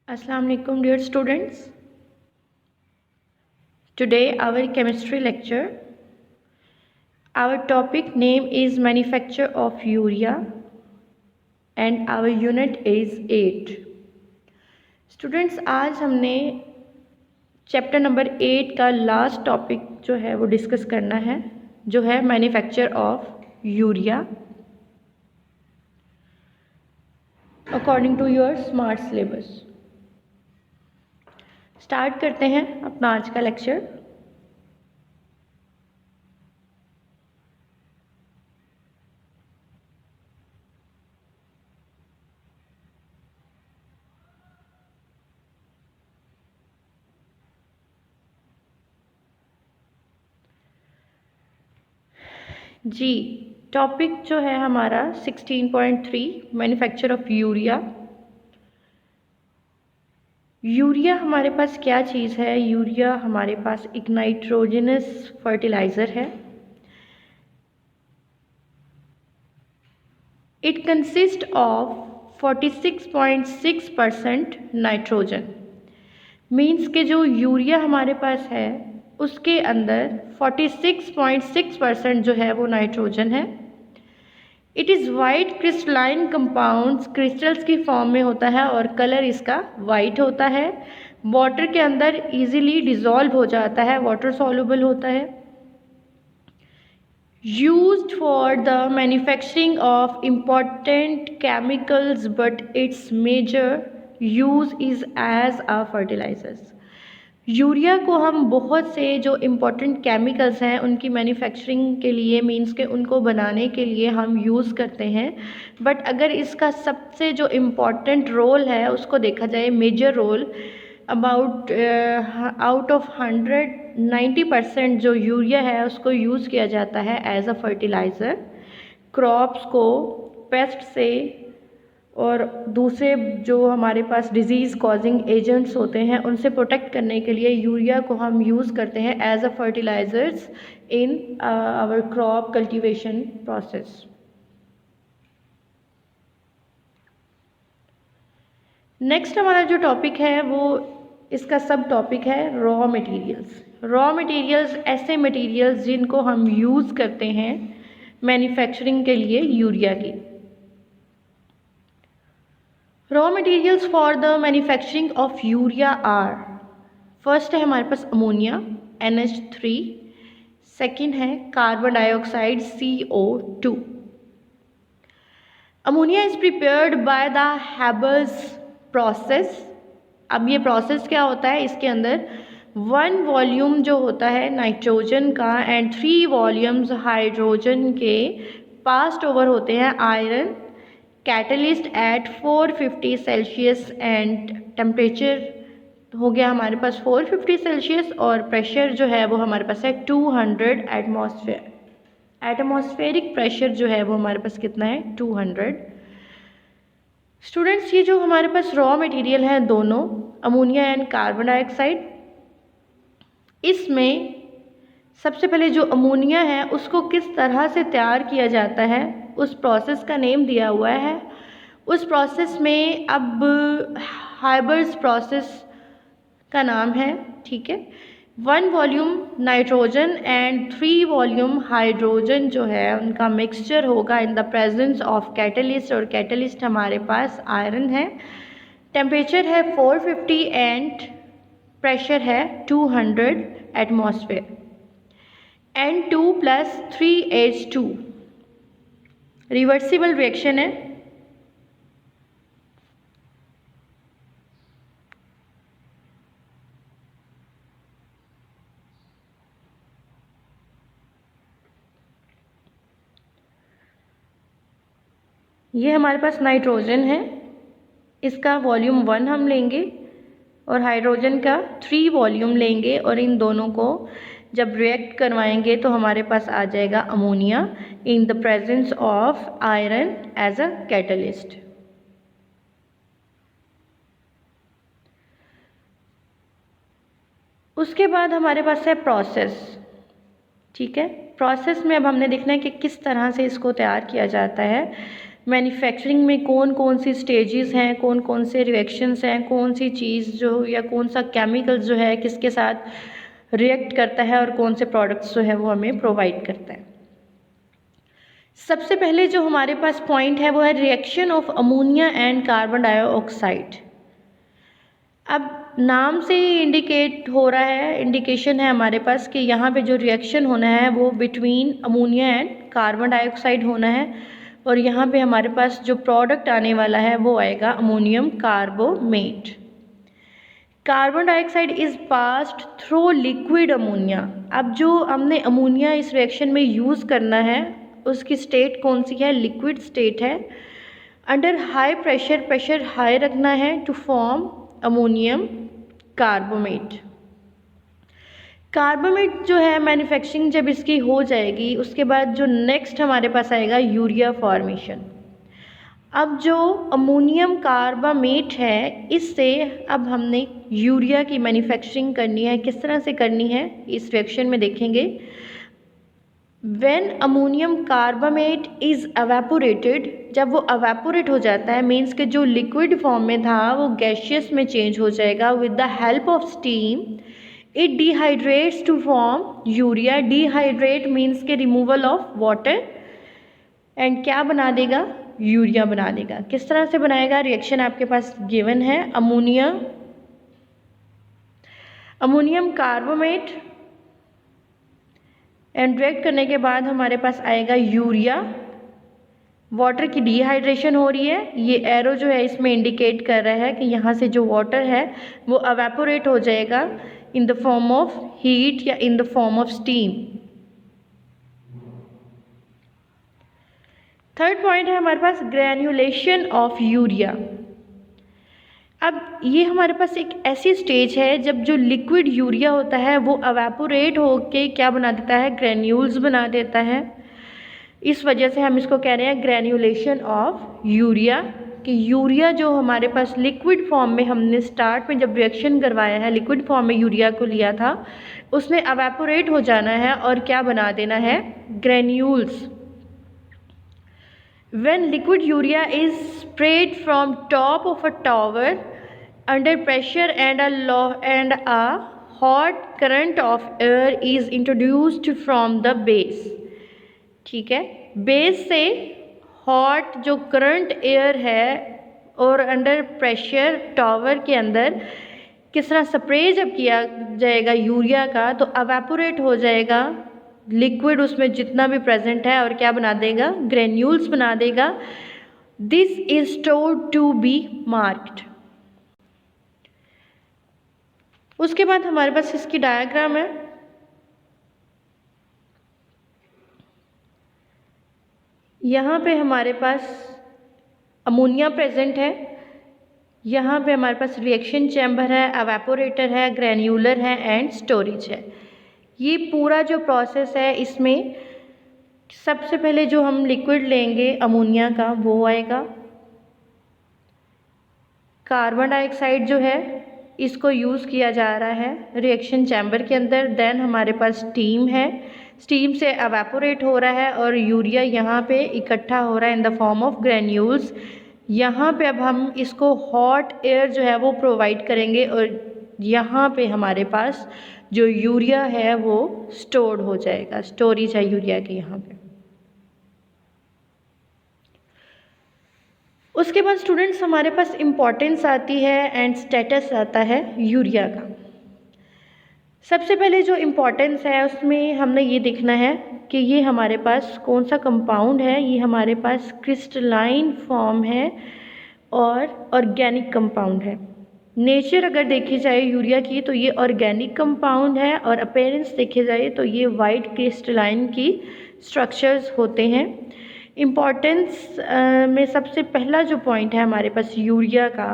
Assalamu alaikum dear students. Today our chemistry lecture. Our topic name is manufacture of urea and our unit is 8. Students आज हमने chapter number 8 का last topic जो है वो discuss करना है, जो है manufacture of urea according to your smart syllabus. Start करते हैं अपना आज का लेक्चर। जी, टॉपिक जो है हमारा 16.3 मैन्युफैक्चर ऑफ यूरिया। यूरिया हमारे पास क्या चीज़ है? यूरिया हमारे पास एक नाइट्रोजनस फर्टिलाइज़र है। It consist of 46.6% nitrogen. Means के जो यूरिया हमारे पास है उसके अंदर 46.6% जो है वो नाइट्रोजन है। It is white crystalline compounds, crystals की फॉर्म में होता है और कलर इसका वाइट होता है। वाटर के अंदर इजीली डिज़ोल्व हो जाता है, वाटर सॉल्युबल होता है। Used for the manufacturing of important chemicals but its major use is as a fertilizers. Urea को हम बहुत से जो इम्पोर्टेंट केमिकल्स हैं उनकी मैन्युफैक्चरिंग के लिए, मींस के उनको बनाने के लिए हम यूज़ करते हैं। बट अगर इसका सबसे जो इम्पोर्टेंट रोल है उसको देखा जाए, major role, about out of 190% जो यूरिया है उसको यूज़ किया जाता है एज अ फर्टिलाइज़र। क्रॉप्स को पेस्ट से और दूसरे जो हमारे पास डिजीज़ कॉजिंग एजेंट्स होते हैं उनसे प्रोटेक्ट करने के लिए यूरिया को हम यूज़ करते हैं as a fertilizers in our crop cultivation process. Next हमारा जो टॉपिक है वो इसका सब टॉपिक है रॉ मटेरियल्स। रॉ मटेरियल्स ऐसे मटेरियल्स जिनको हम यूज़ करते हैं मैन्युफैक्चरिंग के लिए यूरिया की। Raw materials for the manufacturing of urea are, first है हमारे पास अमोनिया NH3, सेकेंड है carbon dioxide CO2। Ammonia is prepared by the Haber's process. अब ये प्रोसेस क्या होता है? इसके अंदर 1 वॉल्यूम जो होता है नाइट्रोजन का एंड 3 वॉल्यूम्स हाइड्रोजन के पास्ट ओवर होते हैं iron catalyst at 450 Celsius and temperature हो गया हमारे पास 450 सेल्सियस और प्रेशर जो है वो हमारे पास है 200 एटमॉस्फेयर। एटमॉस्फेरिक प्रेशर जो है वो हमारे पास कितना है? 200। स्टूडेंट्स, ये जो हमारे पास रॉ मटेरियल है दोनों अमोनिया एंड कार्बन डाइऑक्साइड, इसमें सबसे पहले जो अमोनिया है उसको किस तरह से तैयार किया जाता है उस प्रोसेस का नेम दिया हुआ है। उस प्रोसेस में अब हाइबर्स प्रोसेस का नाम है, ठीक है। 1 volume nitrogen and 3 volume hydrogen जो है उनका मिक्सचर होगा इन द प्रेजेंस ऑफ कैटलिस्ट, और कैटलिस्ट हमारे पास आयरन है। टेम्परेचर है 450 एंड प्रेशर है 200 atmosphere. N2 + 3H2 reversible reaction है। ये हमारे पास नाइट्रोजन है, इसका वॉल्यूम 1 हम लेंगे और हाइड्रोजन का 3 वॉल्यूम लेंगे और इन दोनों को जब रिएक्ट करवाएंगे तो हमारे पास आ जाएगा ammonia in the presence of iron as a catalyst. उसके बाद हमारे पास है प्रोसेस, ठीक है। प्रोसेस में अब हमने देखना है कि किस तरह से इसको तैयार किया जाता है। मैन्युफैक्चरिंग में कौन कौन सी स्टेजेस हैं, कौन कौन से रिएक्शंस हैं, कौन सी चीज़ जो या कौन सा केमिकल जो है किसके साथ रिएक्ट करता है और कौन से प्रोडक्ट्स जो है वो हमें प्रोवाइड करता है। सबसे पहले जो हमारे पास पॉइंट है वो है reaction of ammonia and carbon dioxide. अब नाम से ही इंडिकेट हो रहा है, इंडिकेशन है हमारे पास कि यहाँ पे जो रिएक्शन होना है वो between ammonia and carbon dioxide होना है, और यहाँ पे हमारे पास जो प्रोडक्ट आने वाला है वो आएगा ammonium कार्बोमेट। Carbon dioxide is passed through liquid ammonia. अब जो हमने अमोनिया इस रिएक्शन में यूज़ करना है उसकी स्टेट कौन सी है, लिक्विड स्टेट है। Under high pressure, pressure high रखना है to form ammonium carbamate. Carbamate जो है मैन्युफैक्चरिंग जब इसकी हो जाएगी उसके बाद जो नेक्स्ट हमारे पास आएगा यूरिया फॉर्मेशन। अब जो अमोनियम कार्बामेट है इससे अब हमने यूरिया की मैन्युफैक्चरिंग करनी है। किस तरह से करनी है इस रिएक्शन में देखेंगे। When ammonium carbamate is evaporated, जब वो एवेपोरेट हो जाता है मीन्स कि जो लिक्विड फॉर्म में था वो गैशियस में चेंज हो जाएगा with the help of steam. It dehydrates to form urea. Dehydrate means के रिमूवल ऑफ वाटर, एंड क्या बना देगा, यूरिया बना देगा। किस तरह से बनाएगा, रिएक्शन आपके पास गिवन है। अमोनियम कार्बोमेट एंड रिएक्ट करने के बाद हमारे पास आएगा यूरिया। वाटर की डिहाइड्रेशन हो रही है, ये एरो जो है इसमें इंडिकेट कर रहा है कि यहाँ से जो वाटर है वो एवेपोरेट हो जाएगा in the form of heat या in the form of steam. Third point है हमारे पास ग्रैन्युलेशन ऑफ यूरिया। अब ये हमारे पास एक ऐसी स्टेज है जब जो लिक्विड यूरिया होता है वो एवेपोरेट होके क्या बना देता है, ग्रैन्यूल्स बना देता है। इस वजह से हम इसको कह रहे हैं ग्रैन्युलेशन ऑफ यूरिया, कि यूरिया जो हमारे पास लिक्विड फॉर्म में हमने स्टार्ट में जब रिएक्शन करवाया है लिक्विड फॉर्म में यूरिया को लिया था उसने एवेपोरेट हो जाना है और क्या बना देना है, granules. When liquid urea is sprayed from top of a tower under pressure and a hot current of air is introduced from the base। ठीक है, बेस से हॉट जो करंट एयर है और अंडर प्रेशर टावर के अंदर किस तरह स्प्रे जब किया जाएगा यूरिया का तो एवेपोरेट हो जाएगा लिक्विड उसमें जितना भी प्रेजेंट है और क्या बना देगा, ग्रेन्यूल्स बना देगा। This is stored to be marked. उसके बाद हमारे पास इसकी डायग्राम है। यहाँ पे हमारे पास अमोनिया प्रेजेंट है, यहाँ पे हमारे पास रिएक्शन चैम्बर है, एवेपोरेटर है, ग्रैन्यूलर है एंड स्टोरेज है। ये पूरा जो प्रोसेस है इसमें सबसे पहले जो हम लिक्विड लेंगे अमोनिया का वो आएगा। कार्बन डाइऑक्साइड जो है इसको यूज़ किया जा रहा है रिएक्शन चैम्बर के अंदर। देन हमारे पास स्टीम है, स्टीम से एवेपोरेट हो रहा है और यूरिया यहाँ पे इकट्ठा हो रहा है इन द फॉर्म ऑफ ग्रैन्यूल्स। यहाँ पे अब हम इसको हॉट एयर जो है वो प्रोवाइड करेंगे और यहाँ पे हमारे पास जो यूरिया है वो स्टोर्ड हो जाएगा, स्टोरेज है यूरिया की यहाँ पे। उसके बाद स्टूडेंट्स हमारे पास इम्पॉर्टेंस आती है एंड स्टेटस आता है यूरिया का। सबसे पहले जो इम्पॉर्टेंस है उसमें हमने ये देखना है कि ये हमारे पास कौन सा कंपाउंड है। ये हमारे पास क्रिस्टलाइन फॉर्म है और ऑर्गेनिक कंपाउंड है। नेचर अगर देखी जाए यूरिया की तो ये ऑर्गेनिक कंपाउंड है और अपीयरेंस देखी जाए तो ये वाइट क्रिस्टलाइन की स्ट्रक्चर्स होते हैं। इम्पॉर्टेंस में सबसे पहला जो पॉइंट है हमारे पास यूरिया का,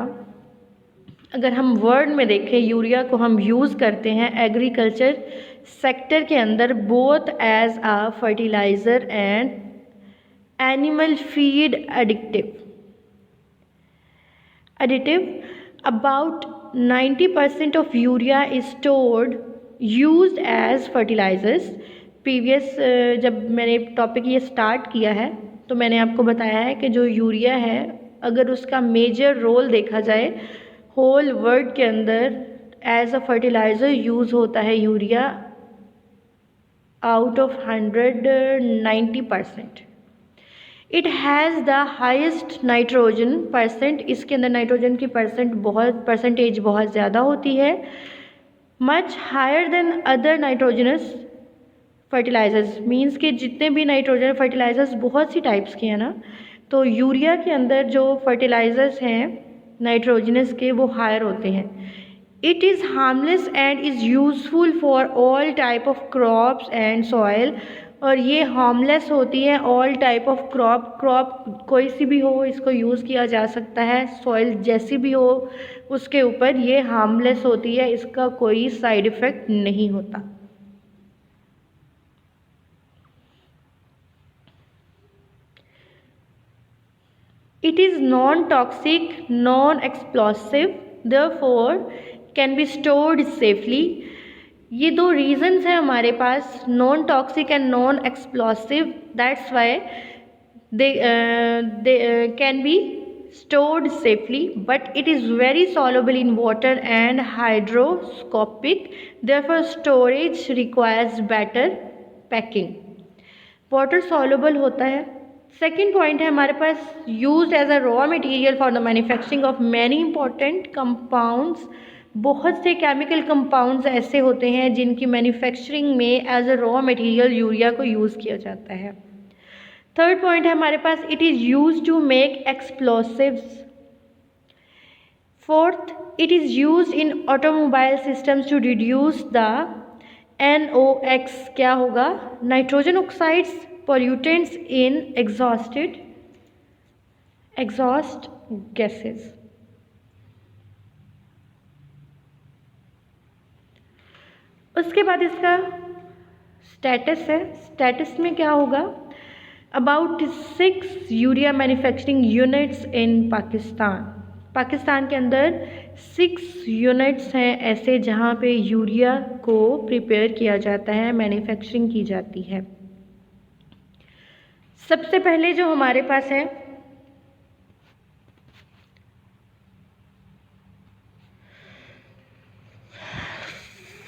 अगर हम वर्ड में देखें यूरिया को हम यूज़ करते हैं एग्रीकल्चर सेक्टर के अंदर both as a fertilizer and animal feed additive. About 90% of urea is stored used as fertilizers। Previous जब मैंने टॉपिक ये स्टार्ट किया है तो मैंने आपको बताया है कि जो यूरिया है, अगर उसका मेजर रोल देखा जाए होल वर्ल्ड के अंदर एज अ फर्टिलाइज़र यूज़ होता है urea out of 190%. It has the highest nitrogen percent, इसके अंदर नाइट्रोजन की परसेंटेज बहुत ज़्यादा होती है, much higher than other nitrogenous fertilizers. Means कि जितने भी नाइट्रोजन फर्टिलाइज़र्स बहुत सी टाइप्स के हैं ना, तो यूरिया के अंदर जो फर्टिलाइज़र्स हैं नाइट्रोजनस के वो हायर होते हैं. It is harmless and is useful for all type of crops and soil. और ये हार्मलेस होती है ऑल टाइप ऑफ क्रॉप कोई सी भी हो इसको यूज़ किया जा सकता है, सॉइल जैसी भी हो उसके ऊपर ये हार्मलेस होती है, इसका कोई साइड इफ़ेक्ट नहीं होता. It is non-toxic, non-explosive, therefore can be stored safely. ये दो reasons हैं हमारे पास, non-toxic and non-explosive. That's why they can be stored safely, but it is very soluble in water and hygroscopic. Therefore, storage requires better packing. Water soluble होता है. Second point है हमारे पास, use as a raw material for the manufacturing of many important compounds. बहुत से chemical compounds ऐसे होते हैं जिनकी मैन्युफैक्चरिंग में as a raw material urea को यूज़ किया जाता है. थर्ड पॉइंट है हमारे पास, it is use to make explosives. Fourth, it is use in automobile systems to reduce the NOx क्या होगा, nitrogen oxides, pollutants in exhaust gases. उसके बाद इसका स्टेटस है. स्टेटस में क्या होगा, about 6 urea manufacturing units in Pakistan. Pakistan के अंदर 6 यूनिट्स हैं ऐसे जहाँ पे यूरिया को प्रिपेयर किया जाता है, मैन्युफैक्चरिंग की जाती है. सबसे पहले जो हमारे पास है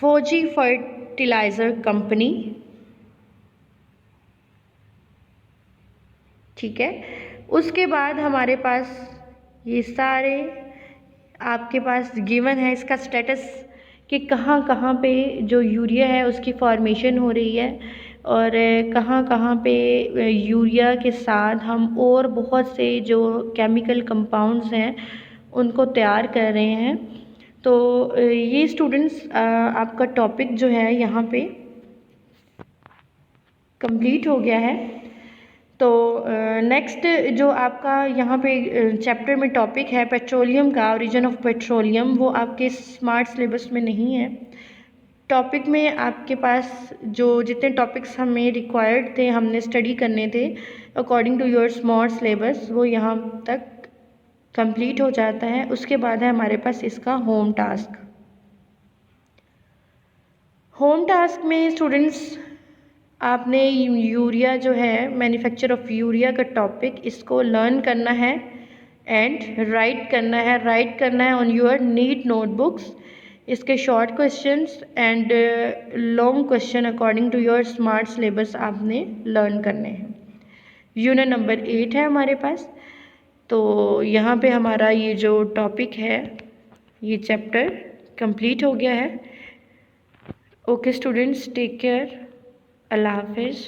फौजी फर्टिलाइज़र कंपनी, ठीक है. उसके बाद हमारे पास ये सारे आपके पास गिवन है इसका स्टेटस कि कहाँ कहाँ पे जो यूरिया है उसकी फॉर्मेशन हो रही है और कहाँ कहाँ पे यूरिया के साथ हम और बहुत से जो केमिकल कंपाउंड्स हैं उनको तैयार कर रहे हैं. तो ये स्टूडेंट्स आपका टॉपिक जो है यहाँ पे कंप्लीट हो गया है. तो नेक्स्ट जो आपका यहाँ पे चैप्टर में टॉपिक है पेट्रोलियम का, ओरिजिन ऑफ पेट्रोलियम, वो आपके स्मार्ट सिलेबस में नहीं है. टॉपिक में आपके पास जो जितने टॉपिक्स हमें रिक्वायर्ड थे, हमने स्टडी करने थे according to your smart syllabus, वो यहाँ तक कंप्लीट हो जाता है. उसके बाद है हमारे पास इसका होम टास्क. होम टास्क में स्टूडेंट्स आपने यूरिया जो है मैन्युफैक्चर ऑफ यूरिया का टॉपिक इसको लर्न करना है एंड राइट करना है ऑन योर नीट नोटबुक्स. इसके short questions and long question according to your smart syllabus आपने लर्न करने हैं. यूनिट नंबर 8 है हमारे पास. तो यहाँ पे हमारा ये जो टॉपिक है, ये चैप्टर कंप्लीट हो गया है. Okay students, take care. अल्लाह हाफिज़.